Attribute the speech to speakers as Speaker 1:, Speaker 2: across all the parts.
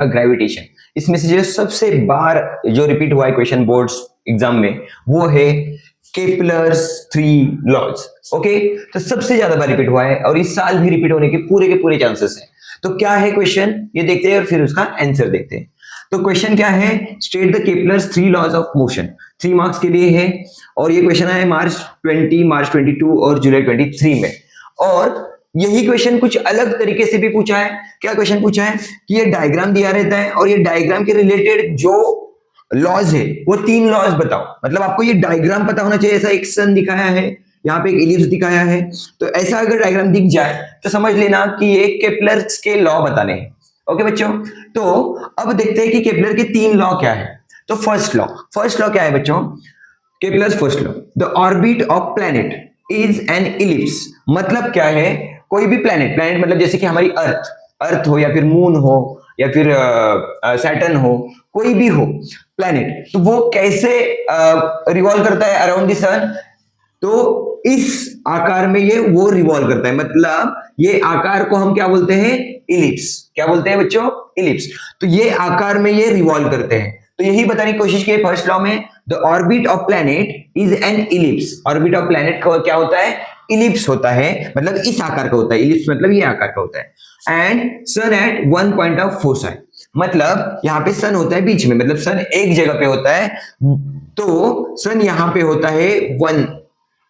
Speaker 1: Gravitation. इसमें से जो सबसे बार जो रिपीट हुआ है क्वेश्चन बोर्ड्स एग्जाम में वो है केपलर्स 3 लॉज। ओके, तो सबसे ज्यादा बार रिपीट हुआ है और इस साल भी रिपीट होने के पूरे चांसेस हैं। तो क्या है क्वेश्चन ये देखते हैं और फिर उसका आंसर देखते हैं। तो क्वेश्चन क्या है, state the Kepler's 3 laws of motion. 3 marks के लिए है और ये क्वेश्चन आया मार्च 20, मार्च 22 और जुलाई 23 में। और यही क्वेश्चन कुछ अलग तरीके से भी पूछा है। क्या क्वेश्चन पूछा है कि ये डायग्राम दिया रहता है और ये डायग्राम के रिलेटेड जो लॉज है वो 3 लॉज बताओ। मतलब आपको ये डायग्राम पता होना चाहिए। ऐसा एक सन दिखाया है, यहाँ पे एक इलिप्स दिखाया है, तो ऐसा अगर डायग्राम दिख जाए तो समझ लेना कि ये केपलर्स के लॉ बताने हैं। ओके बच्चों, तो अब देखते हैं कि केपलर के 3 लॉ क्या है। तो फर्स्ट लॉ क्या है बच्चों, Kepler's first law, the orbit of planet is an ellipse. मतलब क्या है, कोई भी प्लैनेट मतलब जैसे कि हमारी अर्थ हो या फिर मून हो या फिर सैटर्न हो, कोई भी हो प्लैनेट, तो वो कैसे रिवॉल्व करता है अराउंड द सन। तो इस आकार में ये वो रिवॉल्व करता है। मतलब ये आकार को हम क्या बोलते हैं, इलिप्स। क्या बोलते हैं बच्चों, इलिप्स। तो ये आकार में ये रिवॉल्व करते हैं। तो यही बताने की कोशिश की फर्स्ट लॉ में, the orbit of planet is an ellipse. Orbit of planet का क्या होता है, इलिप्स होता है, मतलब इस आकार का होता है। इलिप्स मतलब ये आकार का होता है। And sun at 1 point of foci, मतलब यहाँ पे सन होता है बीच में, मतलब सन एक जगह पे होता है। तो सन यहाँ पे होता है 1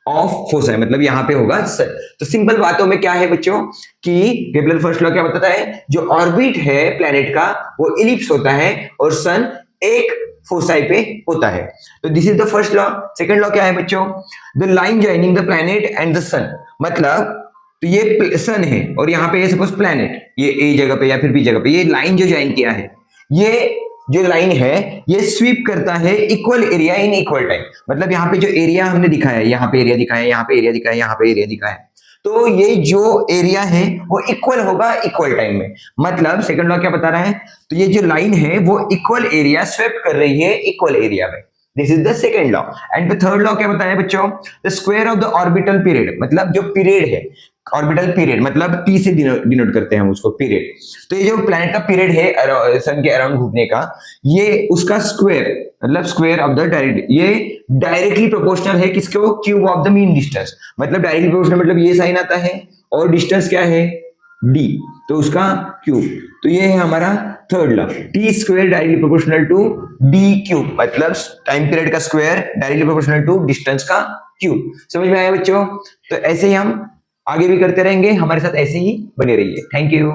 Speaker 1: ऑफ फोसाई, मतलब यहाँ पे होगा सन। तो सिंपल बातों में क्या है बच्चों कि केपलर फर्स्ट लॉ क्या बताता है, जो ऑर्बिट है प्लैनेट का वो इलिप्स होता है और सन एक फोसाई पे होता है। तो this is the first law. Second law क्या है बच्चों, the line joining the planet and the sun. मतलब तो ये सन है और यहाँ पे सपोज प्लैनेट, ये ए जगह पे या फिर बी जगह पे, ये लाइन जो ज्वाइन किया है, ये जो लाइन है ये स्वीप करता है equal area in equal time. मतलब यहाँ पे जो एरिया हमने दिखाया है, यहाँ पे एरिया दिखाया है, यहाँ पे एरिया दिखाया है, यहाँ पे एरिया दिखाया है, तो ये जो एरिया है वो इक्वल होगा इक्वल टाइम में। मतलब सेकंड लॉ क्या बता रहा है, तो ये जो लाइन है वो इक्वल एरिया स्वेप्ट कर रही है इक्वल एरिया में। This is the second law. And the third law क्या बताया बच्चों, the square of the orbital period. मतलब जो पीरियड है, ऑर्बिटल पीरियड मतलब टी से डिनोट करते हैं हम उसको, पीरियड। तो ये जो प्लैनेट का पीरियड है सन के अराउंड घूमने का, ये उसका स्क्वायर मतलब स्क्वायर ऑफ द डायरेक्ट, ये डायरेक्टली प्रोपोर्शनल है किसको, cube of the mean distance. मतलब डायरेक्टली प्रोपोर्शनल मतलब ये साइन आता है और डिस्टेंस क्या है d, तो उसका क्यूब। तो ये है हमारा third law, T square directly proportional to D cube. मतलब टाइम पीरियड का square directly proportional to distance का क्यूब। समझ में आया बच्चों। तो ऐसे ही हम आगे भी करते रहेंगे, हमारे साथ ऐसे ही बने रहिए। Thank you.